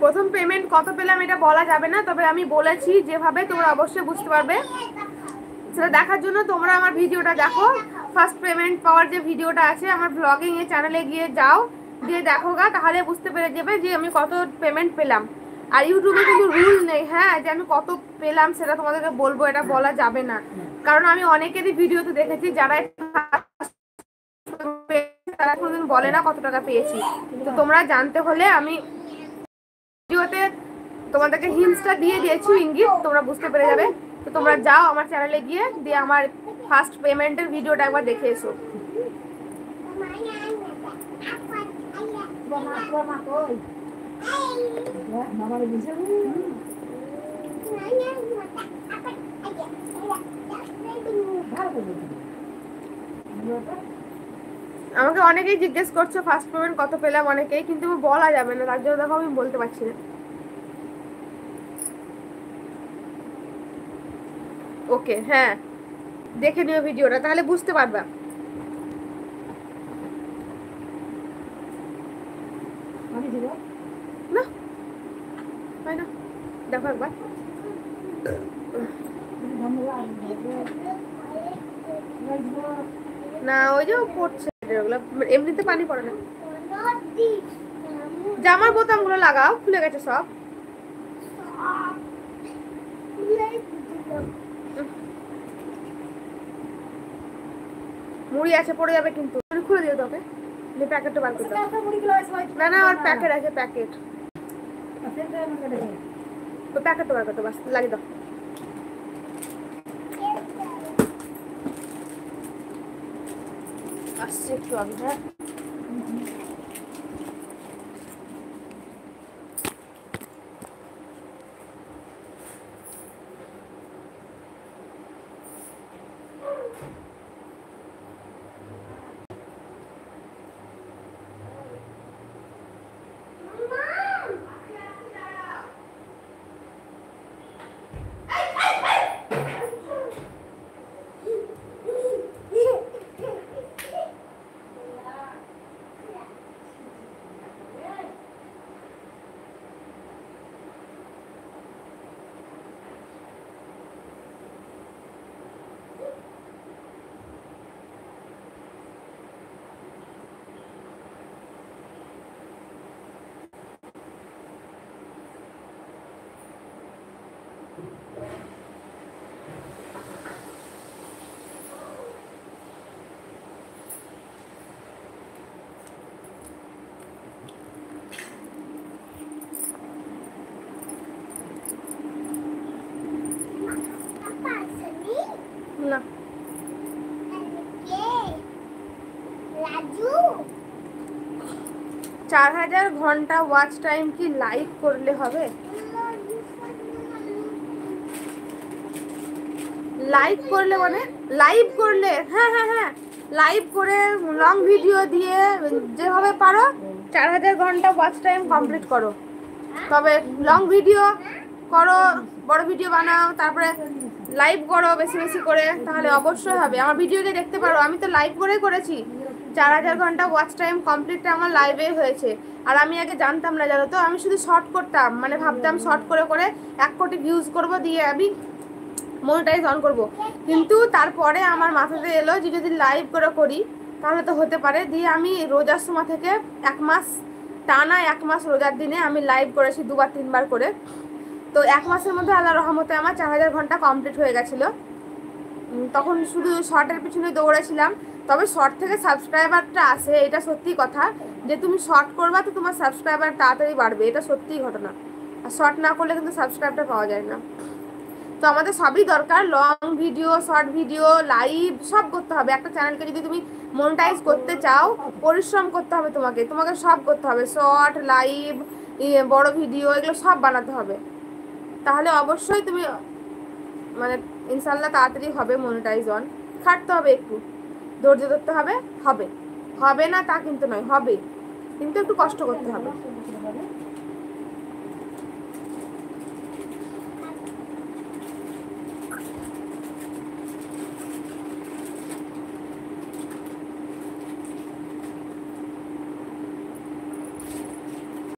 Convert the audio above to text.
প্রথম পেমেন্ট কত পেলাম এটা বলা যাবে না, তবে আমি বলেছি যেভাবে তোমরা অবশ্যই বুঝতে পারবে। সেটা দেখার জন্য তোমরা আমার ভিডিওটা দেখো। ফার্স্ট পেমেন্ট পাওয়ার যে ভিডিওটা আছে আমার ব্লগিং এর চ্যানেলে গিয়ে যাও, দিয়ে দেখো গা, তাহলে বুঝতে পেরে যাবে যে আমি কত পেমেন্ট পেলাম। আর ইউটিউবে কিন্তু রুল নেই, হ্যাঁ, যে আমি কত পেলাম সেটা তোমাদেরকে বলবো, এটা বলা যাবে না। কারণ আমি অনেকেরই ভিডিওতে দেখেছি যারা তারা কোনোদিন বলে না কত টাকা পেয়েছি। তো তোমরা জানতে হলে আমি ভিডিওতে তোমাদেরকে হিন্টসটা দিয়ে দিয়েছি, ইঙ্গিত, তোমরা বুঝতে পেরে যাবে। তো তোমরা যাও আমার চ্যানেলে গিয়ে দিয়ে আমার ফার্স্ট পেমেন্টের ভিডিওটা একবার দেখে এসো। আমাকে অনেকেই জিজ্ঞেস করছো ফার্স্ট পেমেন্ট কত পেলাম, অনেকেই, কিন্তু বলা যাবে না, তার জন্য দেখো আমি বলতে পারছি না। ওকে, হ্যাঁ, দেখে নিও ভিডিওটা, তাহলে বুঝতে পারবা। না হয় না, দেখো একবার। না ওই যে পড়ছে, ওগুলো এমনিতে পানি পড়ে না। জামার বোতামগুলো লাগাও, খুলে গেছে সব। মুড়ি আছে, পড়ে যাবে কিন্তু, খুলে দিও তোকে। প্যাকেটটা বার করতে, না না আর প্যাকেট আছে, প্যাকেট, তো প্যাকেটটা বার করতে, বাস লাগিয়ে দাও। আসছে একটু আগে, হ্যাঁ। না 4000 ঘন্টা ওয়াচ টাইম কি লাইভ করলে হবে? লাইভ করলে মানে লাইভ করলে, হ্যাঁ হ্যাঁ হ্যাঁ, লাইভ করে লং ভিডিও দিয়ে যেভাবে পারো 4000 ঘন্টা ওয়াচ টাইম কমপ্লিট করো। তবে লং ভিডিও করো, বড় ভিডিও বানাও, তারপরে লাইভ করো বেশি বেশি করে, তাহলে অবশ্যই হবে। আমার ভিডিওতে দেখতে পারো, আমি তো লাইভ করেই করেছি। 4000 ঘন্টা ওয়াচ টাইম কমপ্লিটটা আমার লাইভে হয়েছে। আর আমি আগে জানতাম না, জানো তো, আমি শুধু শর্ট করতাম, মানে ভাবতাম শর্ট করে করে 1 কোটি ভিউজ করবো, দিয়ে আমি মনিটাইজ অন করব। কিন্তু তারপরে আমার মাথাতে এলো যে যদি লাইভ করে করি তাহলে তো হতে পারে। দিয়ে আমি রোজার সময় থেকে 1 মাস টানা, 1 মাস রোজার দিনে আমি লাইভ করেছি 2বার 3বার করে। তো 1 মাসের মধ্যে আল্লাহর রহমতে আমার 4000 ঘন্টা কমপ্লিট হয়ে গেছিলো। তখন শুধু শর্টের পিছনে দৌড়েছিলাম। তবে শর্ট থেকে সাবস্ক্রাইবারটা আসে, এটা সত্যি কথা, যে তুমি শর্ট করবা তো তোমার সাবস্ক্রাইবার তাড়াতাড়ি বাড়বে, এটা সত্যিই ঘটনা। আর শর্ট না করলে কিন্তু সাবস্ক্রাইবটা পাওয়া যায় না। তো আমাদের সবই দরকার, long video, short video, live সব করতে হবে। একটা চ্যানেলকে যদি তুমি মনিটাইজ করতে চাও, পরিশ্রম করতে হবে, তোমাকে সব করতে হবে, শর্ট, লাইভ, বড় ভিডিও, এগুলো সব বানাতে হবে। তাহলে অবশ্যই তুমি মানে ইনশাল্লাহ তাড়াতাড়ি হবে মনিটাইজ অন। খাটতে হবে, একটু ধৈর্য ধরতে হবে, হবে, হবে না তা কিন্তু নয়, হবে, কিন্তু একটু কষ্ট করতে হবে।